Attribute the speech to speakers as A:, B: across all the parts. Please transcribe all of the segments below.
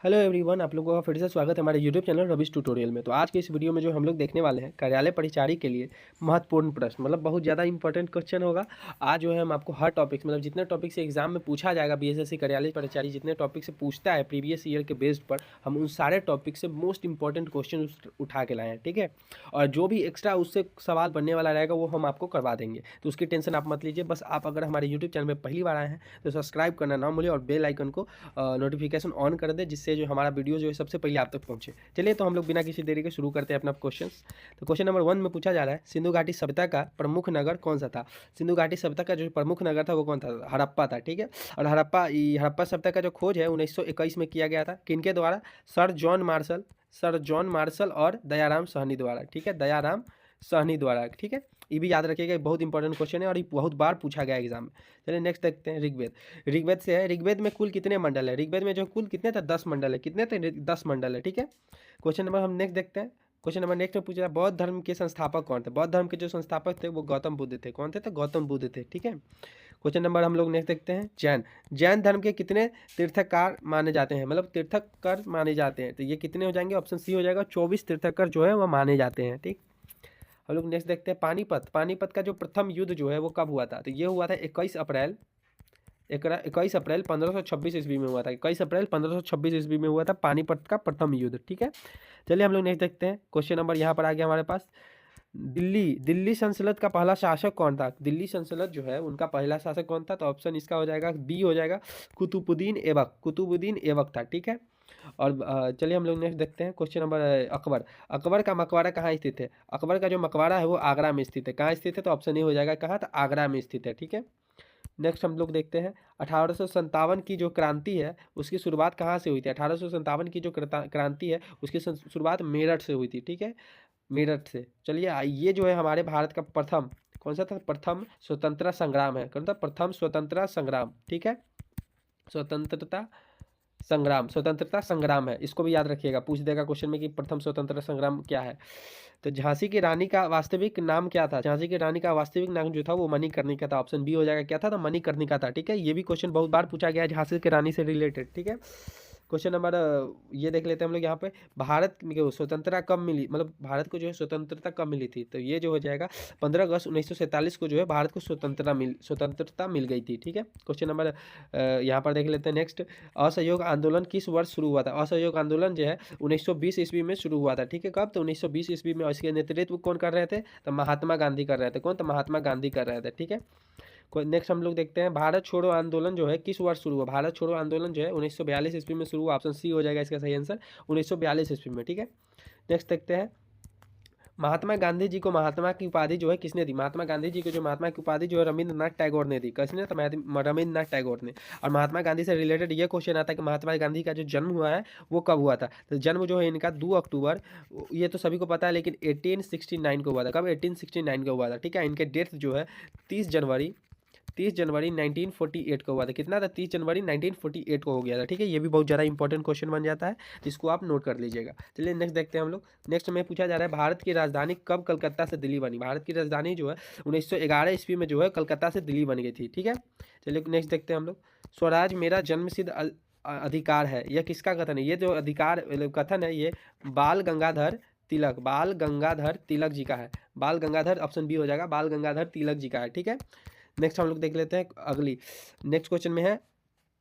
A: Hello everyone, आप लोगों का फिर से स्वागत है हमारे यूट्यूब चैनल रविश ट्यूटोरियल में। तो आज के इस वीडियो में जो हम लोग देखने वाले हैं कार्यालय परिचारी के लिए महत्वपूर्ण प्रश्न, मतलब बहुत ज़्यादा इंपॉर्टेंट क्वेश्चन होगा। आज जो है हम आपको हर टॉपिक मतलब जितने टॉपिक से एग्जाम में पूछा जाएगा, बीएसएससी कार्यालय परिचारी जितने टॉपिक से पूछता है प्रीवियस ईयर के बेस्ड पर, हम उन सारे टॉपिक से मोस्ट इंपॉर्टेंट क्वेश्चन उठा के लाए हैं, ठीक है। और जो भी एक्स्ट्रा उससे सवाल बनने वाला रहेगा वो हम आपको करवा देंगे, तो उसकी टेंशन आप मत लीजिए। बस आप अगर हमारे यूट्यूब चैनल में पहली बार आए हैं तो सब्सक्राइब करना ना भूलिए और बेल आइकन को नोटिफिकेशन ऑन कर दे, जिससे जो हमारा वीडियो जो है सबसे पहले आप तक पहुंचे। चलिए तो हम लोग बिना किसी देरी के शुरू करते हैं अपना क्वेश्चंस। तो क्वेश्चन नंबर 1 में पूछा जा रहा है, सिंधु घाटी सभ्यता का प्रमुख नगर कौन सा था। सिंधु घाटी सभ्यता का जो प्रमुख नगर था वो कौन था, हड़प्पा था, ठीक है। और हड़प्पा सभ्यता का जो खोज है 1921 में किया गया था, किनके द्वारा, सर जॉन मार्शल और दयाराम साहनी द्वारा, ठीक है, दयाराम साहनी द्वारा, ठीक है। ये भी याद रखिएगा, बहुत इंपॉर्टेंट क्वेश्चन है और ये बहुत बार पूछा गया एग्जाम में। चलिए नेक्स्ट देखते हैं, ऋग्वेद। ऋग्वेद से है, ऋग्वेद में कुल कितने मंडल है। ऋग्वेद में जो कुल कितने थे, 10 मंडल है। कितने थे, 10 मंडल है, ठीक है। क्वेश्चन नंबर हम नेक्स्ट देखते हैं। क्वेश्चन नंबर नेक्स्ट में पूछ रहा है, बौद्ध धर्म के संस्थापक कौन थे। बौद्ध धर्म के जो संस्थापक थे वो गौतम बुद्ध थे। कौन थे, तो गौतम बुद्ध थे, ठीक है। क्वेश्चन नंबर हम लोग नेक्स्ट देखते हैं, जैन धर्म के कितने तीर्थकार माने जाते हैं, मतलब तीर्थकर माने जाते हैं। तो ये कितने हो जाएंगे, ऑप्शन सी हो जाएगा, 24 तीर्थकर जो है वो माने जाते हैं, ठीक। हम लोग नेक्स्ट देखते हैं, पानीपत का जो प्रथम युद्ध जो है वो कब हुआ था। तो ये हुआ था 21 अप्रैल 1526 ईस्वी में हुआ था। 21 अप्रैल 1526 ईस्वी में हुआ था पानीपत का प्रथम युद्ध, ठीक है। चलिए हम लोग नेक्स्ट देखते हैं। क्वेश्चन नंबर यहाँ पर आ गया हमारे पास, दिल्ली संसद का पहला शासक कौन था। दिल्ली संसद जो है उनका पहला शासक कौन था, तो ऑप्शन इसका हो जाएगा बी हो जाएगा, कुतुबुद्दीन ऐबक था, ठीक है। और चलिए हम लोग नेक्स्ट देखते हैं। क्वेश्चन नंबर अकबर का मकबरा कहाँ स्थित है। अकबर का जो मकबरा है वो आगरा में स्थित है। कहाँ स्थित है, तो ऑप्शन ए हो जाएगा, कहाँ, तो आगरा में स्थित है, ठीक है। नेक्स्ट हम लोग देखते हैं, 1857 की जो क्रांति है उसकी शुरुआत कहाँ से हुई थी। 1857 की जो क्रांति है उसकी शुरुआत मेरठ से हुई थी, ठीक है, मेरठ से। चलिए ये जो है हमारे भारत का प्रथम कौन सा था, प्रथम स्वतंत्रता संग्राम है। कौन था, प्रथम स्वतंत्रता संग्राम, ठीक है, स्वतंत्रता संग्राम है। इसको भी याद रखिएगा, पूछ देगा क्वेश्चन में कि प्रथम स्वतंत्रता संग्राम क्या है। तो झांसी की रानी का वास्तविक नाम क्या था। झांसी की रानी का वास्तविक नाम जो था वो मणिकर्णिका था। ऑप्शन बी हो जाएगा, क्या था, तो मणिकर्णिका था, ठीक है। ये भी क्वेश्चन बहुत बार पूछा गया है झांसी की रानी से रिलेटेड, ठीक है। क्वेश्चन नंबर ये देख लेते हैं हम लोग यहाँ पे, भारत में स्वतंत्रता कब मिली, मतलब भारत को जो है स्वतंत्रता कब मिली थी। तो ये जो हो जाएगा 15 अगस्त 1947 को जो है भारत को स्वतंत्रता मिल गई थी, ठीक है। क्वेश्चन नंबर यहाँ पर देख लेते हैं नेक्स्ट, असहयोग आंदोलन किस वर्ष शुरू हुआ था। असहयोग आंदोलन जो है 1920 ईस्वी में शुरू हुआ था, ठीक है। कब, तो 1920 ईस्वी में। इसके नेतृत्व कौन कर रहे थे, तो महात्मा गांधी कर रहे थे। कौन, तो महात्मा गांधी कर रहे थे, ठीक है। नेक्स्ट हम लोग देखते हैं, भारत छोड़ो आंदोलन जो है किस वर्ष शुरू हुआ। भारत छोड़ो आंदोलन जो है 1942 ईस्वी में शुरू हुआ। ऑप्शन सी हो जाएगा इसका सही आंसर, 1942 ईस्वी में, ठीक है। नेक्स्ट देखते हैं, महात्मा गांधी जी को महात्मा की उपाधि जो है किसने दी। महात्मा गांधी जी को जो महात्मा की उपाधि जो है रविंद्रनाथ टैगोर ने दी। किसने, तो रविंद्रनाथ टैगोर ने। और महात्मा गांधी से रिलेटेड ये क्वेश्चन आता है कि महात्मा गांधी का जो जन्म हुआ है वो कब हुआ था। तो जन्म जो है इनका 2 अक्टूबर, ये तो सभी को पता है, लेकिन 1869 को हुआ था। कब, 1869 को हुआ था, ठीक है। इनके डेथ जो है 30 जनवरी 1948 को हुआ था। कितना था, 30 जनवरी 1948 को हो गया था, ठीक है। ये भी बहुत ज़्यादा इंपॉर्टेंट क्वेश्चन बन जाता है, जिसको आप नोट कर लीजिएगा। चलिए नेक्स्ट देखते हैं हम लोग। नेक्स्ट में पूछा जा रहा है, भारत की राजधानी कब कलकत्ता से दिल्ली बनी। भारत की राजधानी जो है 1911 ईस्वी में जो है कलकत्ता से दिल्ली बन गई थी, ठीक है। चलिए नेक्स्ट देखते हैं हम लोग, स्वराज मेरा जन्मसिद्ध अधिकार है, यह किसका कथन है। ये जो अधिकार कथन है ये बाल गंगाधर तिलक जी का है। बाल गंगाधर, ऑप्शन बी हो जाएगा, बाल गंगाधर तिलक जी का है, ठीक है। नेक्स्ट हम लोग देख लेते हैं अगली। नेक्स्ट क्वेश्चन में है,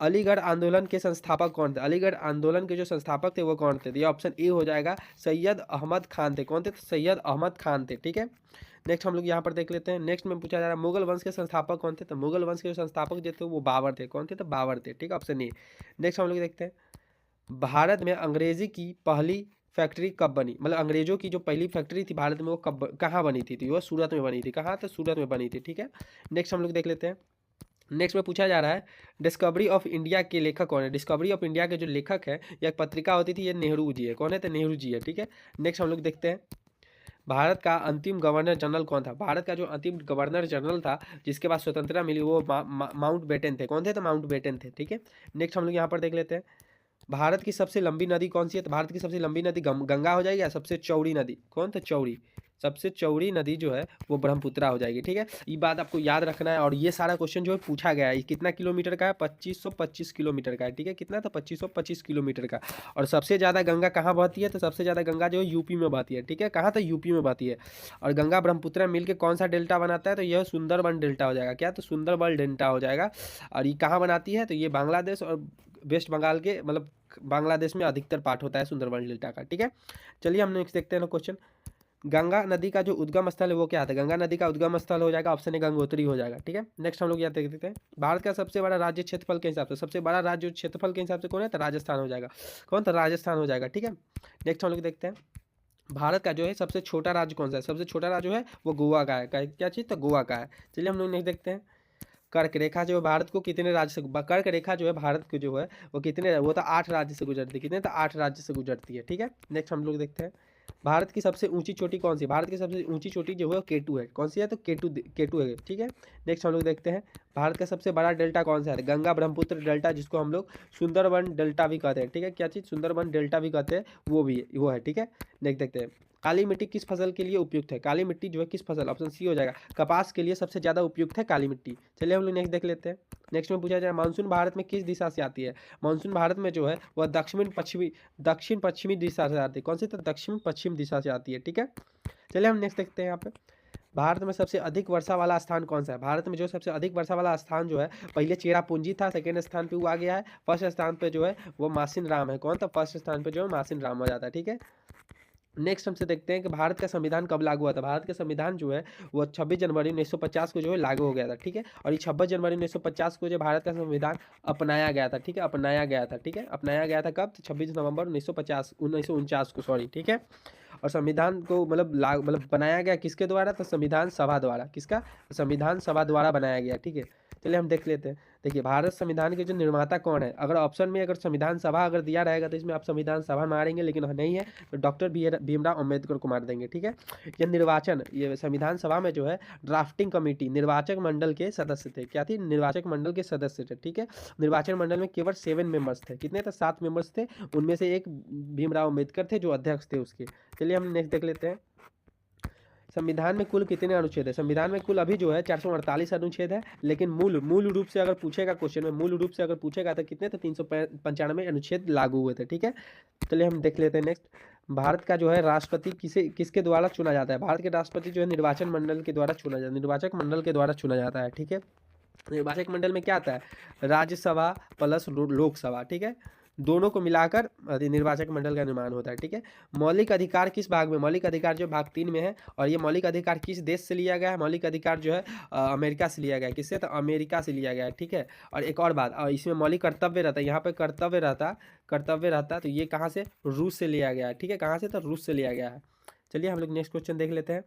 A: अलीगढ़ आंदोलन के संस्थापक कौन थे। अलीगढ़ आंदोलन के जो संस्थापक थे वो कौन थे। तो ये ऑप्शन ए हो जाएगा, सैयद अहमद खान थे। कौन थे, तो सैयद अहमद खान थे, ठीक है। नेक्स्ट हम लोग यहाँ पर देख लेते हैं। नेक्स्ट में पूछा जा रहा है, मुगल वंश के संस्थापक कौन थे। तो मुगल वंश के जो संस्थापक जो थे वो बाबर थे। कौन थे, तो बाबर थे, ठीक है, ऑप्शन ए। नेक्स्ट हम लोग देखते हैं, भारत में अंग्रेजी की पहली फैक्ट्री कब बनी, मतलब अंग्रेजों की जो पहली फैक्ट्री थी भारत में वो कहाँ बनी थी। तो वो सूरत में बनी थी। कहाँ, तो सूरत में बनी थी, ठीक है। नेक्स्ट हम लोग देख लेते हैं। नेक्स्ट में पूछा जा रहा है, डिस्कवरी ऑफ इंडिया के लेखक कौन है। डिस्कवरी ऑफ इंडिया के जो लेखक है, यह एक पत्रिका होती थी, ये नेहरू जी है। कौन है, तो नेहरू जी है, ठीक है। नेक्स्ट हम लोग देखते हैं, भारत का अंतिम गवर्नर जनरल कौन था। भारत का जो अंतिम गवर्नर जनरल था जिसके बाद स्वतंत्रता मिली वो माउंट बेटन थे। कौन थे, तो माउंट बेटन थे, ठीक है। नेक्स्ट हम लोग यहाँ पर देख लेते हैं, भारत की सबसे लंबी नदी कौन सी है। तो भारत की सबसे लंबी नदी गंगा हो जाएगी, या सबसे चौड़ी नदी कौन, तो चौड़ी, सबसे चौड़ी नदी जो है वो ब्रह्मपुत्रा हो जाएगी। ठीक है, ये बात आपको याद रखना है। और ये सारा क्वेश्चन जो है पूछा गया है, कितना किलोमीटर का है, 2525 किलोमीटर का है। ठीक है, कितना था, 2525 किलोमीटर का। और सबसे ज़्यादा गंगा कहाँ बहती है, तो सबसे ज़्यादा गंगा जो है यूपी में बहती है। ठीक है, कहाँ, तो यूपी में बहती है। और गंगा ब्रह्मपुत्रा मिल के कौन सा डेल्टा बनाता है, तो यह सुंदरबन डेल्टा हो जाएगा। क्या, तो सुंदरबन डेल्टा हो जाएगा। और ये कहाँ बनाती है, तो ये बांग्लादेश और वेस्ट बंगाल के, मतलब बांग्लादेश में अधिकतर पार्ट होता है सुंदरबन डेल्टा का। ठीक है, चलिए हम नेक्स्ट देखते हैं क्वेश्चन। गंगा नदी का जो उद्गम स्थल है वो क्या है, गंगा नदी का उद्गम स्थल हो जाएगा, ऑप्शन ए गंगोत्री हो जाएगा। ठीक है, नेक्स्ट हम लोग यहाँ देख देते हैं। भारत का सबसे बड़ा राज्य क्षेत्रफल के हिसाब से, सबसे बड़ा राज्य क्षेत्रफल के हिसाब से कौन है, तो राजस्थान हो जाएगा। कौन, तो राजस्थान हो जाएगा। ठीक है, नेक्स्ट हम लोग देखते हैं। भारत का जो है सबसे छोटा राज्य कौन सा है, सबसे छोटा राज्य जो है वो गोवा का है। क्या चीज़, तो गोवा का है। चलिए हम लोग नेक्स्ट देखते हैं। कर्क रेखा जो है भारत को कितने राज्य से, कर्क रेखा जो है भारत को जो है वो कितने, वो तो 8 राज्य से गुजरती है। कितने, तो 8 राज्य से गुजरती है। ठीक है, नेक्स्ट हम लोग देखते हैं। भारत की सबसे ऊंची चोटी कौन सी है, भारत की सबसे ऊंची चोटी जो है केटू है। कौन सी है, तो केटू है। ठीक है, नेक्स्ट हम लोग देखते हैं। भारत का सबसे बड़ा डेल्टा कौन सा है, गंगा ब्रह्मपुत्र डेल्टा, जिसको हम लोग सुंदरबन डेल्टा भी कहते हैं। ठीक है, क्या चीज़, सुंदरबन डेल्टा भी कहते हैं, वो है। ठीक है, नेक्स्ट देखते हैं। काली मिट्टी किस फसल के लिए उपयुक्त है, काली मिट्टी जो है किस फसल, ऑप्शन सी हो जाएगा, कपास के लिए सबसे ज़्यादा उपयुक्त है काली मिट्टी। चलिए हम लोग नेक्स्ट देख लेते हैं। नेक्स्ट में पूछा जाए, मानसून भारत में किस दिशा से आती है। मानसून भारत में जो है वह दक्षिण पश्चिमी दिशा से आती है। कौन सी, तो दक्षिण पश्चिम दिशा से आती है। ठीक है, चलिए हम नेक्स्ट देखते हैं। यहाँ पे भारत में सबसे अधिक वर्षा वाला स्थान कौन सा है, भारत में जो सबसे अधिक वर्षा वाला स्थान जो है, पहले चेरापूंजी था, सेकेंड स्थान पे वो आ गया है, फर्स्ट स्थान पे जो है वो मासिन राम है। कौन, तो फर्स्ट स्थान पे जो है मासिन राम हो जाता है। ठीक है, नेक्स्ट हमसे देखते हैं कि भारत का संविधान कब लागू हुआ था। भारत का संविधान जो है वो 26 जनवरी 1950 को जो है लागू हो गया था। ठीक है, और ये 26 जनवरी 1950 को जो भारत का संविधान अपनाया गया था। ठीक है, अपनाया गया था। ठीक है, अपनाया गया था कब, तो 26 नवंबर 1949 को, सॉरी। ठीक है, और संविधान को मतलब बनाया गया किसके द्वारा, तो संविधान सभा द्वारा। किसका, संविधान सभा द्वारा बनाया गया। ठीक है, चलिए हम देख लेते हैं। देखिए, भारत संविधान के जो निर्माता कौन है, अगर ऑप्शन में अगर संविधान सभा अगर दिया रहेगा तो इसमें आप संविधान सभा मारेंगे, लेकिन नहीं है तो डॉक्टर भीमराव अम्बेडकर को मार देंगे। ठीक है, ये संविधान सभा में जो है ड्राफ्टिंग कमेटी, निर्वाचक मंडल के सदस्य थे। क्या थी, निर्वाचक मंडल के सदस्य थे। ठीक है, निर्वाचन मंडल में केवल 7 मेंबर्स थे। कितने थे, 7 मेंबर्स थे, उनमें से एक भीमराव अम्बेडकर थे जो अध्यक्ष थे उसके। चलिए हम नेक्स्ट देख लेते हैं। संविधान में कुल कितने अनुच्छेद है, संविधान में कुल अभी जो है 448 अनुच्छेद है, लेकिन मूल रूप से अगर पूछेगा क्वेश्चन में, मूल रूप से अगर पूछेगा तो कितने, तो 395 अनुच्छेद लागू हुए थे। ठीक है, चलिए हम देख लेते हैं नेक्स्ट। भारत का जो है राष्ट्रपति किसके द्वारा चुना जाता है, भारत के राष्ट्रपति जो है निर्वाचन मंडल के द्वारा चुना जाता है, निर्वाचक मंडल के द्वारा चुना जाता है। ठीक है, निर्वाचक मंडल में क्या आता है, राज्यसभा प्लस लोकसभा। ठीक है, दोनों को मिलाकर निर्वाचक मंडल का निर्माण होता है। ठीक है, मौलिक अधिकार किस भाग में, मौलिक अधिकार जो भाग 3 में है, और ये मौलिक अधिकार किस देश से लिया गया है, मौलिक अधिकार जो है अमेरिका से लिया गया है। किससे, तो अमेरिका से लिया गया है। ठीक है, और एक और बात, इसमें मौलिक कर्तव्य रहता है, यहाँ पे कर्तव्य रहता तो ये कहाँ से, रूस से लिया गया है। ठीक है, कहाँ से, तो रूस से लिया गया है। चलिए हम लोग नेक्स्ट क्वेश्चन देख लेते हैं।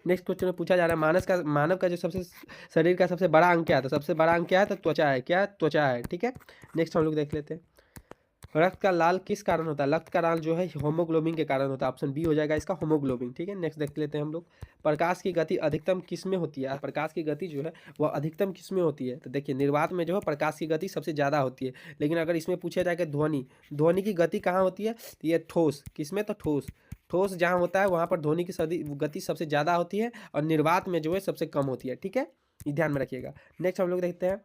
A: नेक्स्ट क्वेश्चन में पूछा जा रहा है, मानव का जो सबसे शरीर का सबसे बड़ा अंग क्या है, तो सबसे बड़ा अंग क्या है, तो त्वचा है। क्या, त्वचा है। ठीक है, नेक्स्ट हम लोग देख लेते हैं। रक्त का लाल किस कारण होता है, रक्त का लाल जो है होमोग्लोबिन के कारण होता है, ऑप्शन बी हो जाएगा इसका, होमोग्लोबिन। ठीक है, नेक्स्ट देख लेते हैं हम लोग। प्रकाश की गति अधिकतम किस में होती है, प्रकाश की गति जो है वह अधिकतम किस में होती है, तो देखिए निर्वात में जो है प्रकाश की गति सबसे ज़्यादा होती है, लेकिन अगर इसमें पूछा जाए कि ध्वनि की गति कहाँ होती है, तो ये ठोस, किसमें, तो ठोस जहाँ होता है वहाँ पर ध्वनि की गति सबसे ज़्यादा होती है, और निर्वात में जो है सबसे कम होती है। ठीक है, ये ध्यान में रखिएगा। नेक्स्ट हम लोग देखते हैं,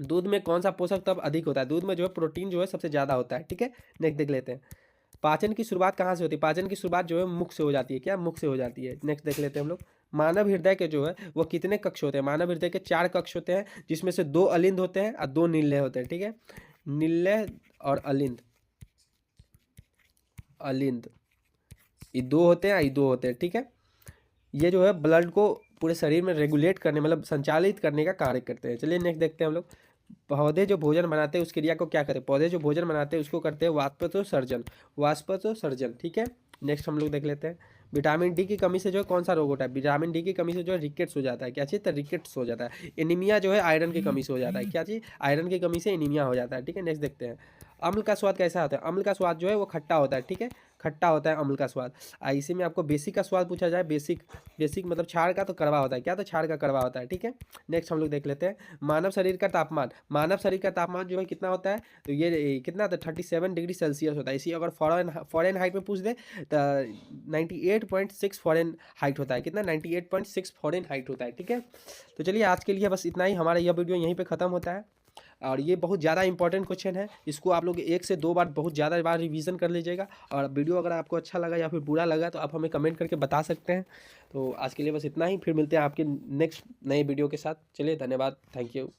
A: दूध में कौन सा पोषक तत्व अधिक होता है, दूध में जो है प्रोटीन जो है सबसे ज़्यादा होता है। ठीक है, नेक्स्ट देख लेते हैं। पाचन की शुरुआत कहाँ से होती है, पाचन की शुरुआत जो है मुख से हो जाती है। क्या, मुख से हो जाती है। नेक्स्ट देख लेते हैं हम लोग। मानव हृदय के जो है वो कितने कक्ष होते हैं, मानव हृदय के 4 कक्ष होते हैं, जिसमें से 2 अलिंद होते हैं और 2 नीले होते हैं। ठीक है, नीले और अलिंद ये 2 होते हैं, ये 2 होते हैं। ठीक है, ये जो है ब्लड को पूरे शरीर में रेगुलेट करने, मतलब संचालित करने का कार्य करते हैं। चलिए नेक्स्ट देखते हैं हम लोग। पौधे जो भोजन बनाते हैं उस क्रिया को क्या करते हैं, पौधे जो भोजन बनाते हैं उसको करते हैं वाष्पोत्सर्जन। ठीक है, नेक्स्ट हम लोग देख लेते हैं। विटामिन डी की कमी से जो है कौन सा रोग होता है, विटामिन डी की कमी से जो है रिकेट्स हो जाता है। क्या चीज़, तो रिकेट्स हो जाता है। एनीमिया जो है आयरन की कमी से हो जाता है। क्या चीज़, आयरन की कमी से एनीमिया हो जाता है। ठीक है, नेक्स्ट देखते हैं। अम्ल का स्वाद कैसा होता है, अम्ल का स्वाद जो है वो खट्टा होता है। ठीक है, खट्टा होता है अम्ल का स्वाद। इसी में आपको बेसिक का स्वाद पूछा जाए, बेसिक बेसिक मतलब क्षार का तो कड़वा होता है। क्या? तो क्षार का कड़वा होता है। ठीक है, नेक्स्ट हम लोग देख लेते हैं मानव शरीर का तापमान। मानव शरीर का तापमान जो है कितना होता है? तो ये कितना था? 37 डिग्री सेल्सियस होता है। इसी अगर फॉरेन हाइट में पूछ दे तो 98.6 फॉरेन हाइट होता है। कितना? 98.6 फॉरेन हाइट होता है। ठीक है, तो चलिए आज के लिए बस इतना ही। हमारा यह वीडियो यहीं पे ख़त्म होता है। और ये बहुत ज़्यादा इंपॉर्टेंट क्वेश्चन है, इसको आप लोग 1 से 2 बार बहुत ज़्यादा बार रिवीजन कर लीजिएगा। और वीडियो अगर आपको अच्छा लगा या फिर बुरा लगा तो आप हमें कमेंट करके बता सकते हैं। तो आज के लिए बस इतना ही, फिर मिलते हैं आपके नेक्स्ट नए वीडियो के साथ। चलिए, धन्यवाद, थैंक यू।